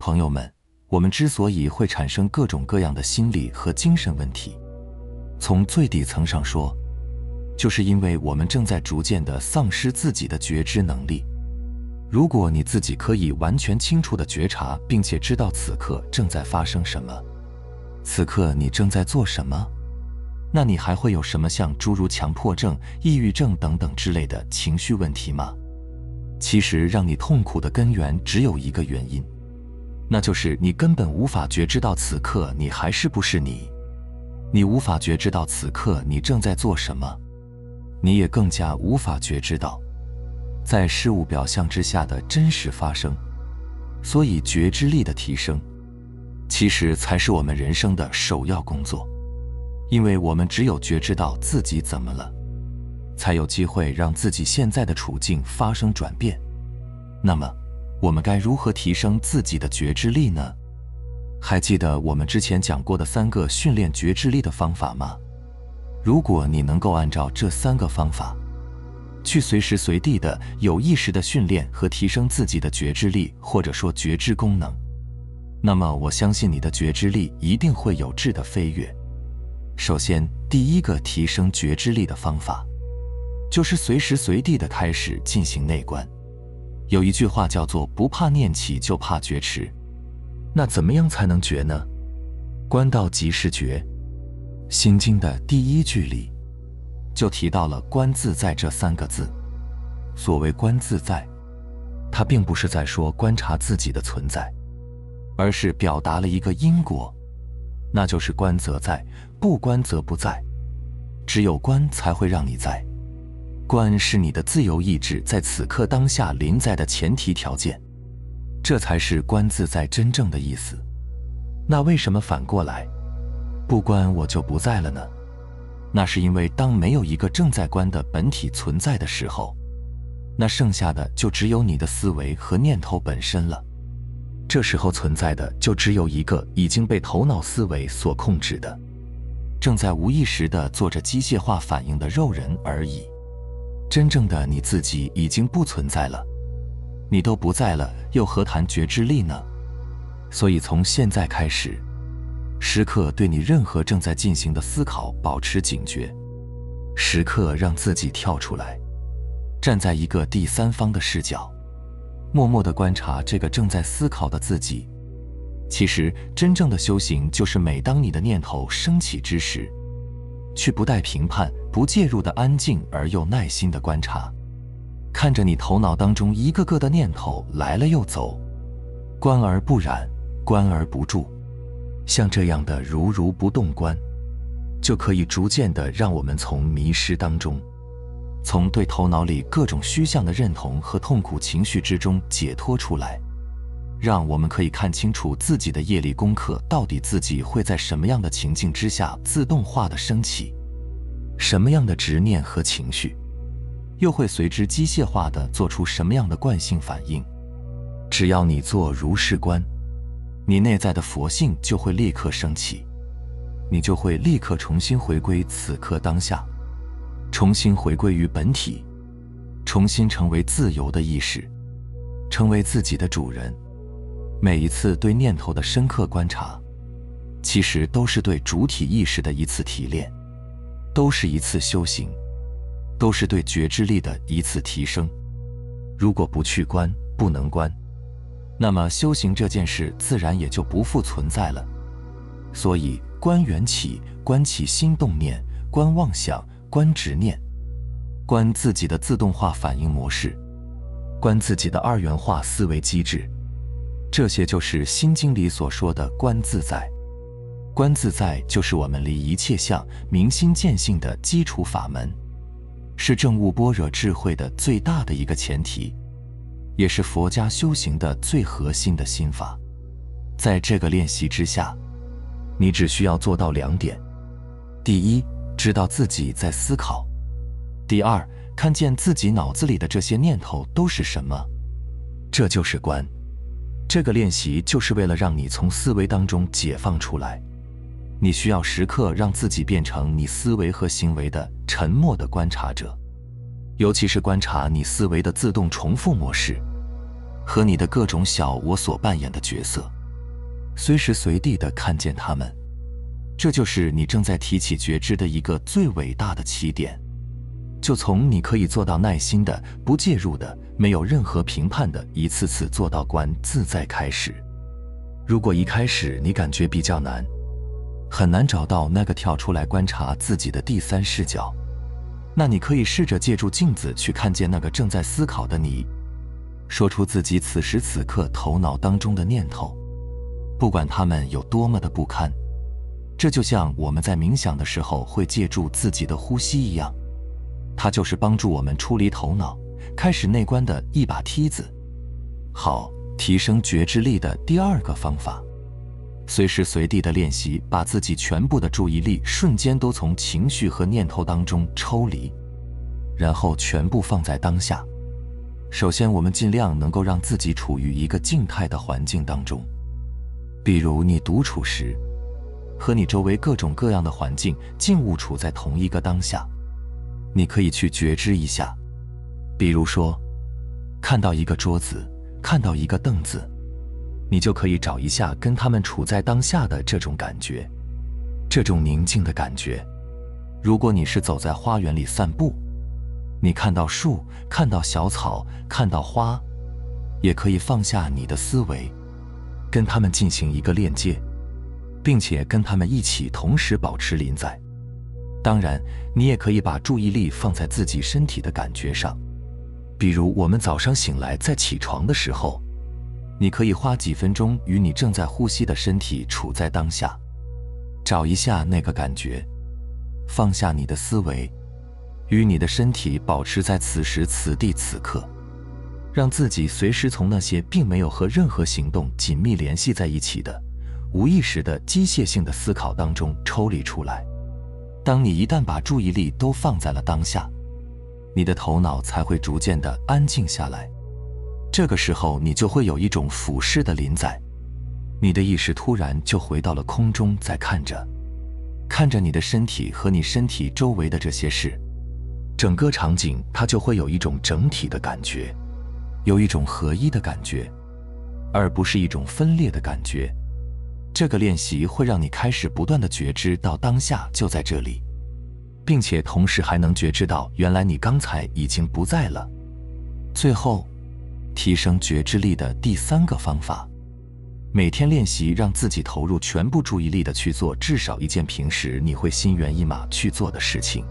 朋友们，我们之所以会产生各种各样的心理和精神问题，从最底层上说，就是因为我们正在逐渐地丧失自己的觉知能力。如果你自己可以完全清楚地觉察，并且知道此刻正在发生什么，此刻你正在做什么，那你还会有什么像诸如强迫症、抑郁症等等之类的情绪问题吗？其实让你痛苦的根源只有一个原因，那就是你根本无法觉知到此刻你还是不是你，你无法觉知到此刻你正在做什么，你也更加无法觉知到在事物表象之下的真实发生。所以觉知力的提升其实才是我们人生的首要工作，因为我们只有觉知到自己怎么了，才有机会让自己现在的处境发生转变。那么我们该如何提升自己的觉知力呢？还记得我们之前讲过的3个训练觉知力的方法吗？如果你能够按照这3个方法去随时随地的有意识的训练和提升自己的觉知力，或者说觉知功能，那么我相信你的觉知力一定会有质的飞跃。首先，第一个提升觉知力的方法就是随时随地的开始进行内观。有一句话叫做不怕念起，就怕觉迟。那怎么样才能觉呢？观到即是觉。心经的第1句里就提到了观自在这3个字。所谓观自在，它并不是在说观察自己的存在，而是表达了一个因果，那就是观则在，不观则不在。只有观才会让你在，观是你的自由意志在此刻当下临在的前提条件，这才是观自在真正的意思。那为什么反过来不观我就不在了呢？那是因为当没有一个正在观的本体存在的时候，那剩下的就只有你的思维和念头本身了。这时候存在的就只有一个已经被头脑思维所控制的，正在无意识地做着机械化反应的肉人而已。真正的你自己已经不存在了，你都不在了，又何谈觉知力呢？所以从现在开始，时刻对你任何正在进行的思考保持警觉，时刻让自己跳出来，站在一个第三方的视角，默默地观察这个正在思考的自己。其实真正的修行就是每当你的念头升起之时，去不带评判、不介入的安静而又耐心的观察，看着你头脑当中一个个的念头来了又走，观而不染，观而不住。像这样的如如不动观，就可以逐渐地让我们从迷失当中，从对头脑里各种虚像的认同和痛苦情绪之中解脱出来，让我们可以看清楚自己的业力功课到底自己会在什么样的情境之下自动化的升起，什么样的执念和情绪又会随之机械化地做出什么样的惯性反应。只要你做如是观，你内在的佛性就会立刻升起，你就会立刻重新回归此刻当下，重新回归于本体，重新成为自由的意识，成为自己的主人。每一次对念头的深刻观察，其实都是对主体意识的一次提炼，都是一次修行，都是对觉知力的一次提升。如果不去观，不能观，那么修行这件事自然也就不复存在了。所以观缘起，观起心动念，观妄想，观执念，观自己的自动化反应模式，观自己的二元化思维机制，这些就是心经里所说的观自在。观自在就是我们离一切相明心见性的基础法门，是证悟般若智慧的最大的一个前提，也是佛家修行的最核心的心法。在这个练习之下，你只需要做到2点：第一，知道自己在思考；第二，看见自己脑子里的这些念头都是什么。这就是观。这个练习就是为了让你从思维当中解放出来，你需要时刻让自己变成你思维和行为的沉默的观察者，尤其是观察你思维的自动重复模式和你的各种小我所扮演的角色，随时随地地看见它们。这就是你正在提起觉知的一个最伟大的起点。就从你可以做到耐心的、不介入的、没有任何评判的一次次做到观自在开始。如果一开始你感觉比较难，很难找到那个跳出来观察自己的第三视角，那你可以试着借助镜子去看见那个正在思考的你，说出自己此时此刻头脑当中的念头，不管它们有多么的不堪。这就像我们在冥想的时候会借助自己的呼吸一样，它就是帮助我们出离头脑，开始内观的一把梯子。好，提升觉知力的第二个方法，随时随地的练习把自己全部的注意力瞬间都从情绪和念头当中抽离，然后全部放在当下。首先，我们尽量能够让自己处于一个静态的环境当中，比如你独处时，和你周围各种各样的环境静物处在同一个当下。你可以去觉知一下，比如说看到一个桌子，看到一个凳子，你就可以找一下跟他们处在当下的这种感觉，这种宁静的感觉。如果你是走在花园里散步，你看到树，看到小草，看到花，也可以放下你的思维，跟他们进行一个链接，并且跟他们一起同时保持临在。当然，你也可以把注意力放在自己身体的感觉上，比如我们早上醒来在起床的时候，你可以花几分钟与你正在呼吸的身体处在当下，找一下那个感觉，放下你的思维，与你的身体保持在此时此地此刻，让自己随时从那些并没有和任何行动紧密联系在一起的无意识的机械性的思考当中抽离出来。当你一旦把注意力都放在了当下，你的头脑才会逐渐的安静下来。这个时候你就会有一种俯视的临在，你的意识突然就回到了空中，在看着你的身体和你身体周围的这些事，整个场景它就会有一种整体的感觉，有一种合一的感觉，而不是一种分裂的感觉。这个练习会让你开始不断的觉知到当下就在这里，并且同时还能觉知到原来你刚才已经不在了。最后，提升觉知力的第三个方法，每天练习让自己投入全部注意力的去做至少一件平时你会心猿意马去做的事情，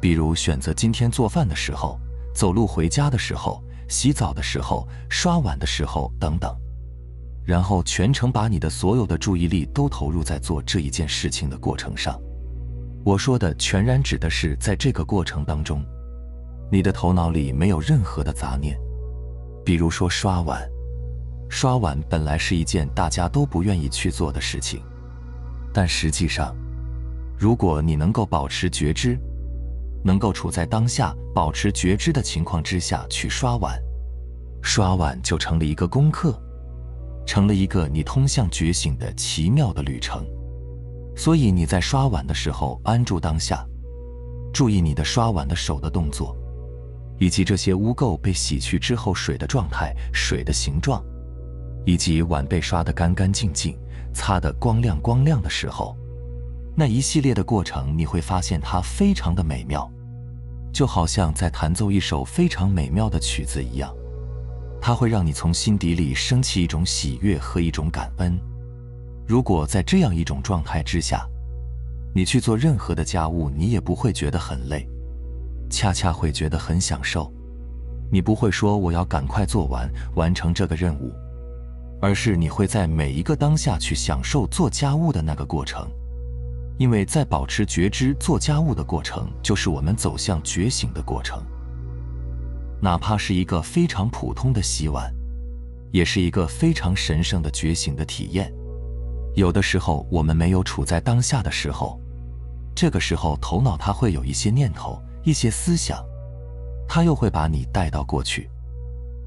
比如选择今天做饭的时候、走路回家的时候、洗澡的时候、刷碗的时候等等，然后全程把你的所有的注意力都投入在做这一件事情的过程上。我说的全然指的是在这个过程当中，你的头脑里没有任何的杂念。比如说刷碗，刷碗本来是一件大家都不愿意去做的事情，但实际上，如果你能够保持觉知，能够处在当下，保持觉知的情况之下去刷碗，刷碗就成了一个功课，成了一个你通向觉醒的奇妙的旅程。所以你在刷碗的时候安住当下，注意你的刷碗的手的动作，以及这些污垢被洗去之后水的状态、水的形状，以及碗被刷得干干净净、擦得光亮光亮的时候，那一系列的过程你会发现它非常的美妙，就好像在弹奏一首非常美妙的曲子一样。它会让你从心底里升起一种喜悦和一种感恩。如果在这样一种状态之下，你去做任何的家务，你也不会觉得很累，恰恰会觉得很享受。你不会说我要赶快做完，完成这个任务，而是你会在每一个当下去享受做家务的那个过程。因为在保持觉知做家务的过程，就是我们走向觉醒的过程。哪怕是一个非常普通的洗碗，也是一个非常神圣的觉醒的体验。有的时候我们没有处在当下的时候，这个时候头脑它会有一些念头、一些思想，它又会把你带到过去，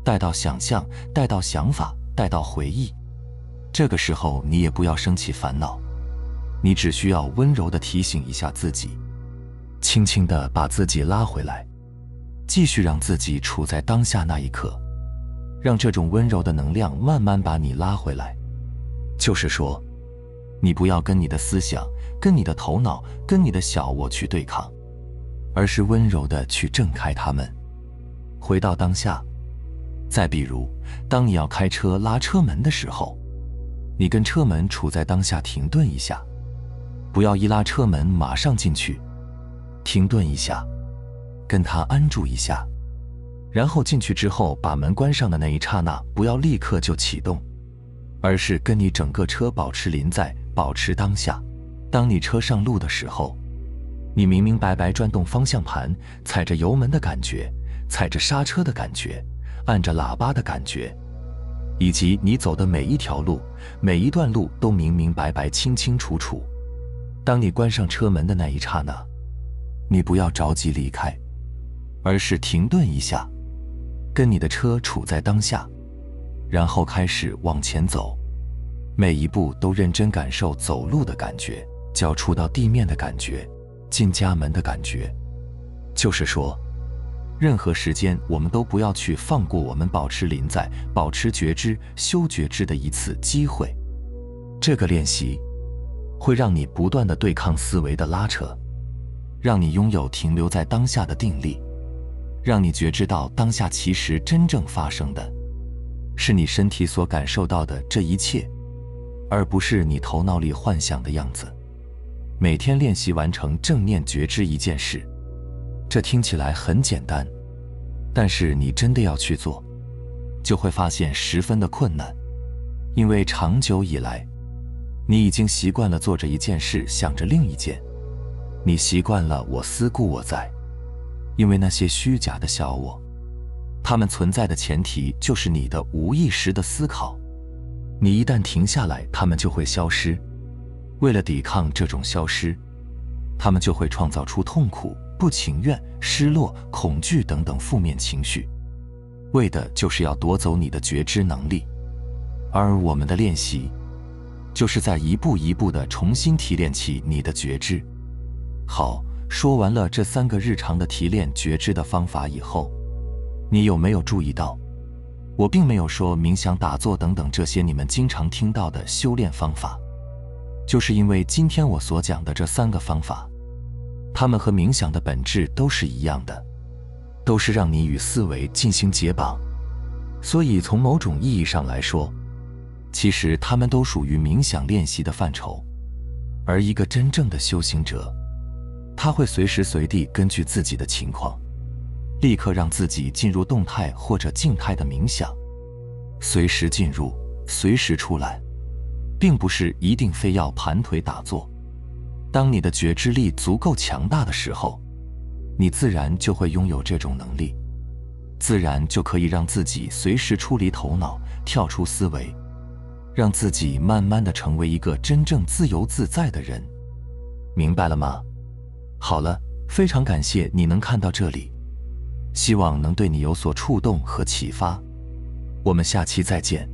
带到想象，带到想法，带到回忆。这个时候你也不要生气烦恼，你只需要温柔地提醒一下自己，轻轻地把自己拉回来，继续让自己处在当下那一刻。让这种温柔的能量慢慢把你拉回来。就是说，你不要跟你的思想、跟你的头脑、跟你的小我去对抗，而是温柔地去挣开它们，回到当下。再比如，当你要开车拉车门的时候，你跟车门处在当下停顿一下，不要一拉车门马上进去，停顿一下，跟它安住一下，然后进去之后把门关上的那一刹那不要立刻就启动，而是跟你整个车保持临在，保持当下。当你车上路的时候，你明明白白转动方向盘，踩着油门的感觉，踩着刹车的感觉，按着喇叭的感觉，以及你走的每一条路、每一段路都明明白白、清清楚楚。当你关上车门的那一刹那，你不要着急离开，而是停顿一下，跟你的车处在当下，然后开始往前走，每一步都认真感受走路的感觉，脚触到地面的感觉，进家门的感觉。就是说，任何时间我们都不要去放过我们保持临在、保持觉知、修觉知的一次机会。这个练习会让你不断地对抗思维的拉扯，让你拥有停留在当下的定力，让你觉知到当下其实真正发生的是你身体所感受到的这一切，而不是你头脑里幻想的样子。每天练习完成正念觉知一件事，这听起来很简单，但是你真的要去做，就会发现十分的困难。因为长久以来，你已经习惯了做着一件事，想着另一件，你习惯了我思故我在。因为那些虚假的小我，它们存在的前提就是你的无意识的思考，你一旦停下来，它们就会消失。为了抵抗这种消失，它们就会创造出痛苦、不情愿、失落、恐惧等等负面情绪，为的就是要夺走你的觉知能力。而我们的练习就是在一步一步地重新提炼起你的觉知。好，说完了这3个日常的提炼觉知的方法以后，你有没有注意到，我并没有说冥想、打坐等等这些你们经常听到的修炼方法，就是因为今天我所讲的这3个方法，它们和冥想的本质都是一样的，都是让你与思维进行解绑。所以从某种意义上来说，其实它们都属于冥想练习的范畴。而一个真正的修行者，他会随时随地根据自己的情况，立刻让自己进入动态或者静态的冥想，随时进入，随时出来，并不是一定非要盘腿打坐。当你的觉知力足够强大的时候，你自然就会拥有这种能力，自然就可以让自己随时出离头脑，跳出思维，让自己慢慢地成为一个真正自由自在的人。明白了吗？好了，非常感谢你能看到这里，希望能对你有所触动和启发。我们下期再见。